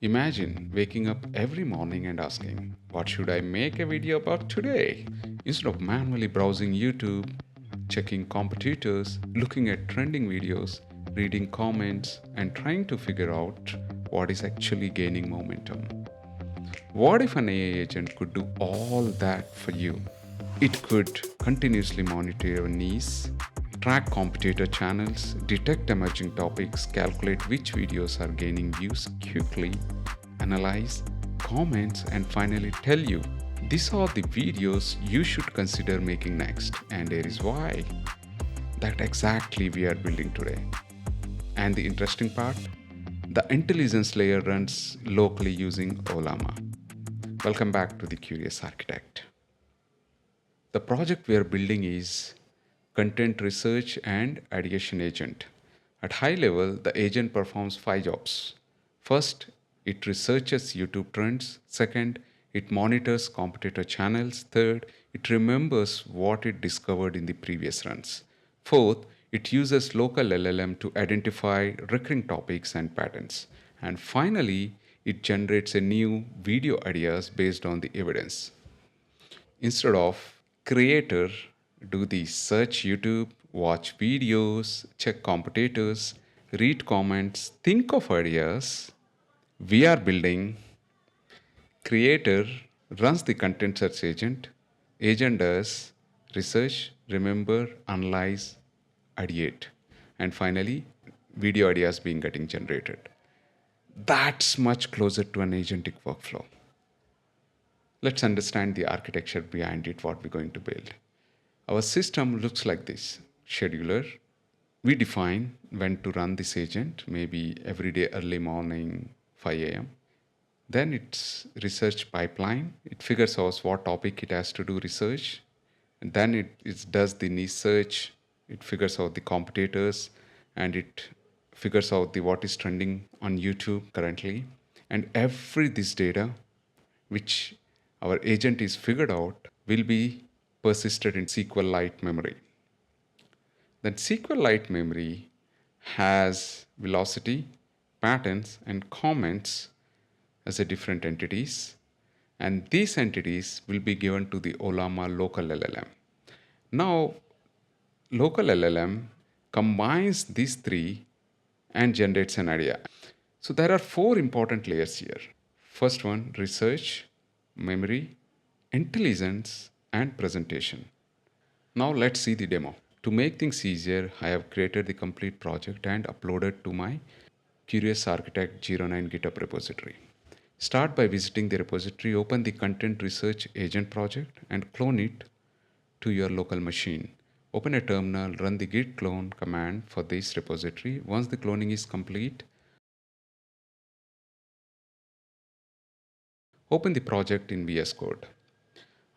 Imagine waking up every morning and asking, what should I make a video about today? Instead of manually browsing YouTube, checking competitors, looking at trending videos, reading comments, and trying to figure out what is actually gaining momentum. What if an AI agent could do all that for you? It could continuously monitor your needs, track competitor channels, detect emerging topics, calculate which videos are gaining views quickly, analyze comments, and finally tell you these are the videos you should consider making next, and here is why. That exactly we are building today. And the interesting part, the intelligence layer runs locally using Ollama. Welcome back to the Curious Architect. The project we are building is Content Research and Ideation Agent. At high level, the agent performs five jobs. First, it researches YouTube trends. Second, it monitors competitor channels. Third, it remembers what it discovered in the previous runs. Fourth, it uses local LLM to identify recurring topics and patterns. And finally, it generates a new video ideas based on the evidence. Instead of creator, do the search YouTube, watch videos, check competitors, read comments, think of ideas. We are building creator runs the content search agent. Agent does research, remember, analyze, ideate. And finally, video ideas being getting generated. That's much closer to an agentic workflow. Let's understand the architecture behind it, what we're going to build. Our system looks like this. Scheduler. We define when to run this agent, maybe every day early morning, 5 a.m. Then it's research pipeline. It figures out what topic it has to do research. And then it does the niche search. It figures out the competitors and it figures out the what is trending on YouTube currently. And every this data which our agent is figured out will be persisted in SQLite memory. Then SQLite memory has velocity, patterns, and comments as a different entities, and these entities will be given to the Ollama local LLM. Now, local LLM combines these three and generates an idea. So there are four important layers here. First one, research, memory, intelligence, and presentation. Now let's see the demo. To make things easier, I have created the complete project and uploaded to my Curious Architect 09 GitHub repository. Start by visiting the repository, open the Content Research Agent project and clone it to your local machine. Open a terminal, run the git clone command for this repository. Once the cloning is complete, open the project in VS Code.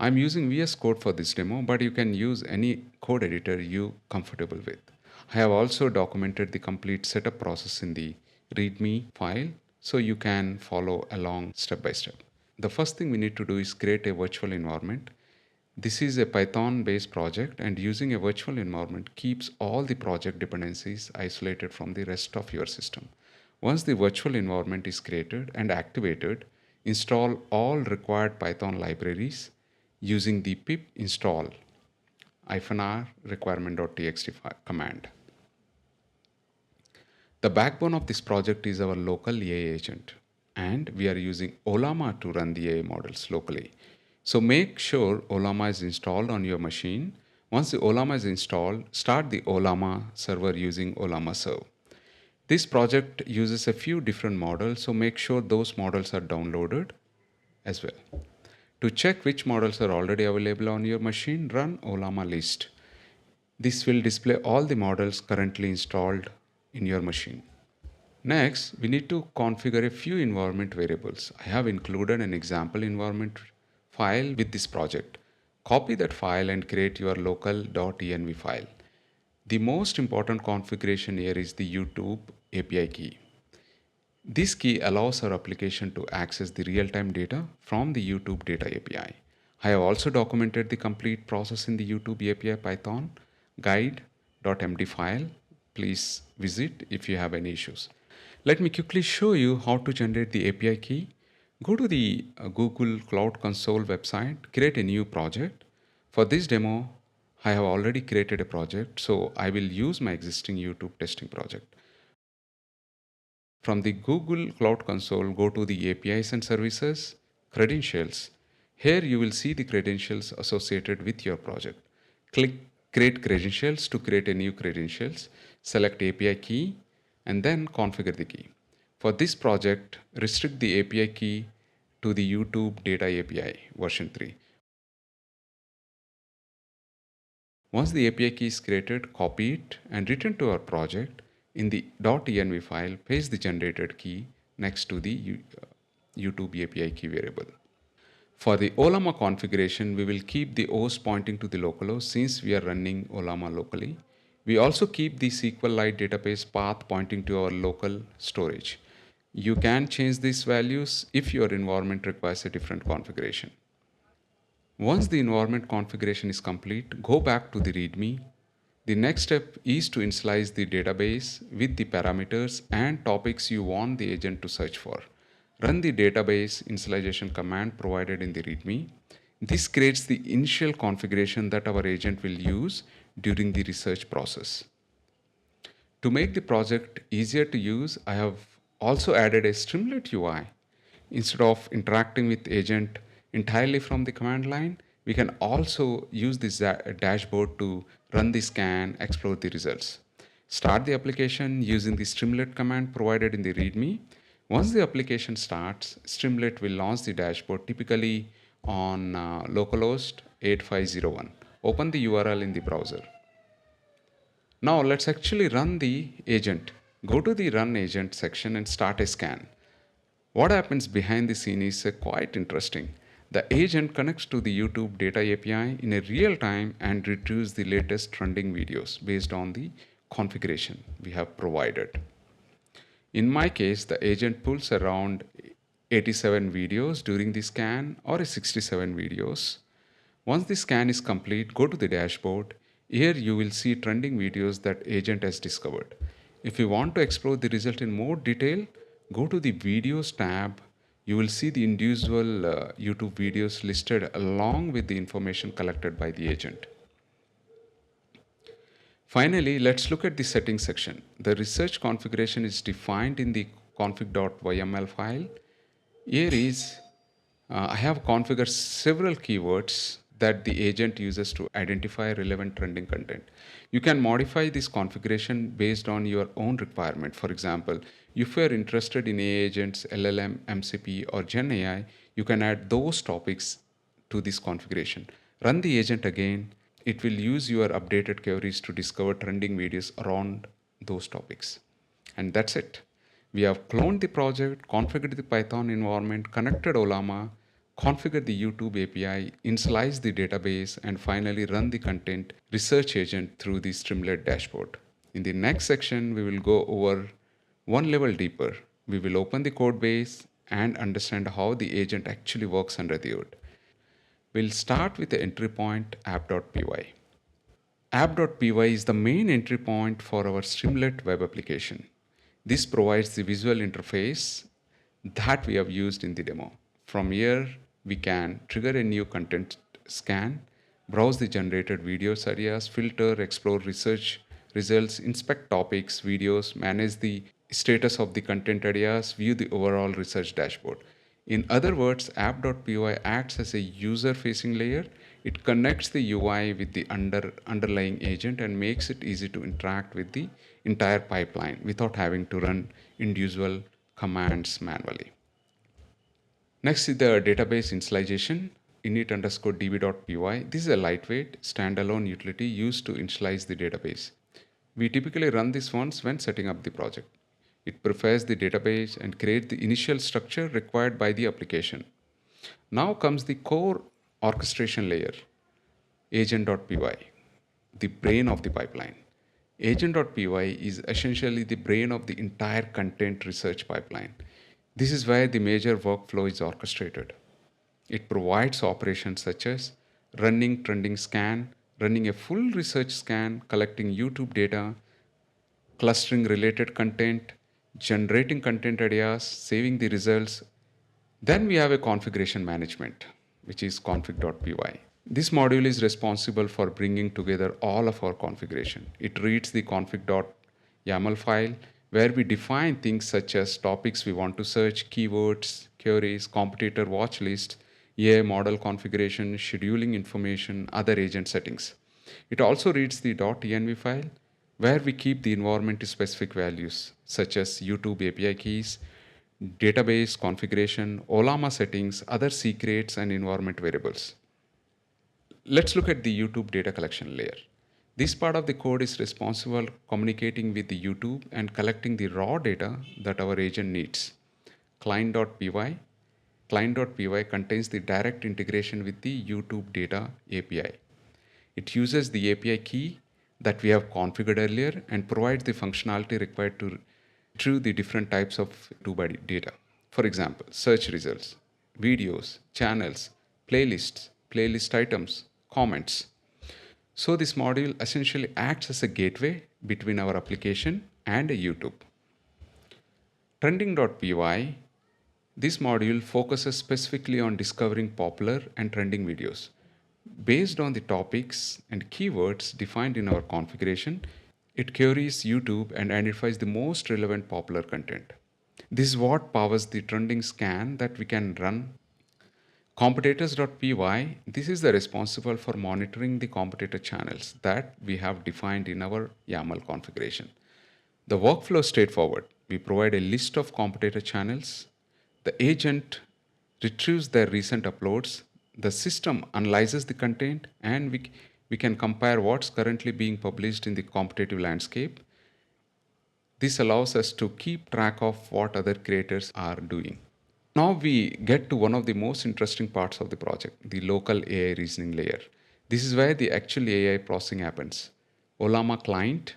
I'm using VS Code for this demo, but you can use any code editor you comfortable with. I have also documented the complete setup process in the README file so you can follow along step by step. The first thing we need to do is create a virtual environment. This is a Python based project and using a virtual environment keeps all the project dependencies isolated from the rest of your system. Once the virtual environment is created and activated, install all required Python libraries using the pip install -r requirement.txt command. The backbone of this project is our local AI agent, and we are using Ollama to run the AI models locally. So make sure Ollama is installed on your machine. Once the Ollama is installed, start the Ollama server using Ollama serve. This project uses a few different models, so make sure those models are downloaded as well. To check which models are already available on your machine, run Ollama list. This will display all the models currently installed in your machine. Next, we need to configure a few environment variables. I have included an example environment file with this project. Copy that file and create your local.env file. The most important configuration here is the YouTube API key. This key allows our application to access the real-time data from the YouTube Data API. I have also documented the complete process in the YouTube API Python guide.md file. Please visit if you have any issues. Let me quickly show you how to generate the API key. Go to the Google Cloud Console website, create a new project. For this demo, I have already created a project, so I will use my existing YouTube testing project. From the Google Cloud Console, go to the APIs and Services, Credentials. Here you will see the credentials associated with your project. Click Create Credentials to create a new credentials. Select API key and then configure the key. For this project, restrict the API key to the YouTube Data API version 3. Once the API key is created, copy it and return to our project. In the .env file, paste the generated key next to the YouTube API key variable. For the Ollama configuration, we will keep the host pointing to the localhost since we are running Ollama locally. We also keep the SQLite database path pointing to our local storage. You can change these values if your environment requires a different configuration. Once the environment configuration is complete, go back to the README. The next step is to initialize the database with the parameters and topics you want the agent to search for. Run the database initialization command provided in the README. This creates the initial configuration that our agent will use during the research process. To make the project easier to use, I have also added a Streamlit UI. Instead of interacting with agent entirely from the command line, we can also use this dashboard to run the scan, explore the results. Start the application using the Streamlit command provided in the README. Once the application starts, Streamlit will launch the dashboard typically on localhost 8501. Open the URL in the browser. Now let's actually run the agent. Go to the Run Agent section and start a scan. What happens behind the scene is quite interesting. The agent connects to the YouTube Data API in a real time and retrieves the latest trending videos based on the configuration we have provided. In my case, the agent pulls around 87 videos during the scan or 67 videos. Once the scan is complete, go to the dashboard. Here you will see trending videos that agent has discovered. If you want to explore the result in more detail, go to the Videos tab. You will see the individual YouTube videos listed along with the information collected by the agent. Finally, let's look at the settings section. The research configuration is defined in the config.yml file. I have configured several keywords that the agent uses to identify relevant trending content. You can modify this configuration based on your own requirement. For example, if you are interested in AI agents, LLM, MCP, or Gen AI, you can add those topics to this configuration. Run the agent again. It will use your updated queries to discover trending videos around those topics. And that's it. We have cloned the project, configured the Python environment, connected Ollama, configured the YouTube API, initialized the database, and finally run the content research agent through the Streamlit dashboard. In the next section, we will go over one level deeper. We will open the code base and understand how the agent actually works under the hood. We'll start with the entry point app.py. App.py is the main entry point for our Streamlit web application. This provides the visual interface that we have used in the demo. From here, we can trigger a new content scan, browse the generated videos areas, filter, explore research results, inspect topics, videos, manage the status of the content areas, view the overall research dashboard. In other words, app.py acts as a user-facing layer. It connects the UI with the underlying agent and makes it easy to interact with the entire pipeline without having to run individual commands manually. Next is the database initialization, init_db.py. This is a lightweight standalone utility used to initialize the database. We typically run this once when setting up the project. It prepares the database and creates the initial structure required by the application. Now comes the core orchestration layer, agent.py, the brain of the pipeline. Agent.py is essentially the brain of the entire content research pipeline. This is where the major workflow is orchestrated. It provides operations such as running trending scan, running a full research scan, collecting YouTube data, clustering related content, generating content ideas, saving the results. Then we have a configuration management, which is config.py. This module is responsible for bringing together all of our configuration. It reads the config.yaml file where we define things such as topics we want to search, keywords, queries, competitor watch list, AI model configuration, scheduling information, other agent settings. It also reads the .env file where we keep the environment specific values such as YouTube API keys, database configuration, Ollama settings, other secrets, and environment variables. Let's look at the YouTube data collection layer. This part of the code is responsible communicating with the YouTube and collecting the raw data that our agent needs. Client.py Client.py contains the direct integration with the YouTube data API. It uses the API key that we have configured earlier and provides the functionality required to retrieve the different types of YouTube data. For example, search results, videos, channels, playlists, playlist items, comments. So this module essentially acts as a gateway between our application and a YouTube. Trending.py, this module focuses specifically on discovering popular and trending videos. Based on the topics and keywords defined in our configuration, it queries YouTube and identifies the most relevant popular content. This is what powers the trending scan that we can run. Competitors.py, this is the responsible for monitoring the competitor channels that we have defined in our YAML configuration. The workflow is straightforward. We provide a list of competitor channels. The agent retrieves their recent uploads. The system analyzes the content, and we can compare what's currently being published in the competitive landscape. This allows us to keep track of what other creators are doing. Now we get to one of the most interesting parts of the project, the local AI reasoning layer. This is where the actual AI processing happens. Ollama client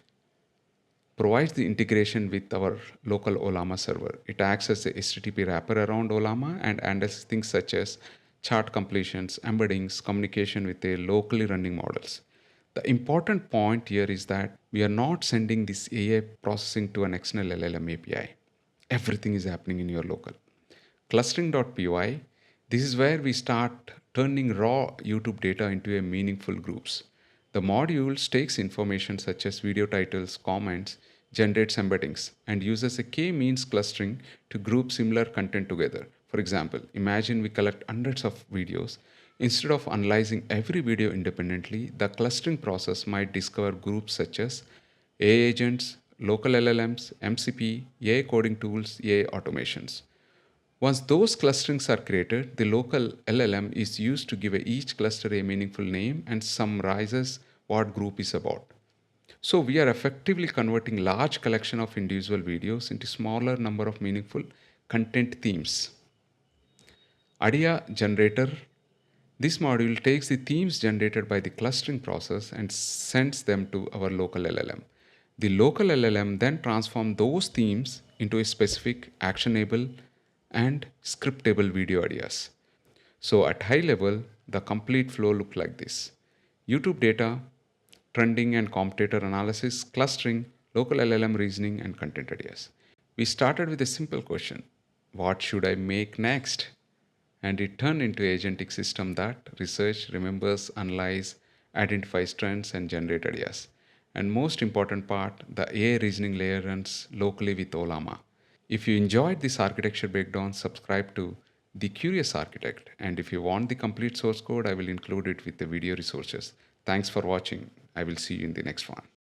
provides the integration with our local Ollama server. It acts as a HTTP wrapper around Ollama and handles things such as chart completions, embeddings, communication with the locally running models. The important point here is that we are not sending this AI processing to an external LLM API. Everything is happening in your local. Clustering.py, this is where we start turning raw YouTube data into a meaningful groups. The module takes information such as video titles, comments, generates embeddings, and uses a k-means clustering to group similar content together. For example, imagine we collect hundreds of videos. Instead of analyzing every video independently, the clustering process might discover groups such as AI agents, local LLMs, MCP, AI coding tools, AI automations. Once those clusterings are created, the local LLM is used to give each cluster a meaningful name and summarizes what group is about. So we are effectively converting large collection of individual videos into smaller number of meaningful content themes. Idea generator. This module takes the themes generated by the clustering process and sends them to our local LLM. The local LLM then transforms those themes into a specific actionable and scriptable video ideas. So at high level, the complete flow looks like this. YouTube data, trending and competitor analysis, clustering, local LLM reasoning, and content ideas. We started with a simple question: what should I make next? And it turned into an agentic system that research, remembers, analyze, identifies trends, and generate ideas. And most important part, the AI reasoning layer runs locally with Ollama. If you enjoyed this architecture breakdown, subscribe to The Curious Architect. And if you want the complete source code, I will include it with the video resources. Thanks for watching. I will see you in the next one.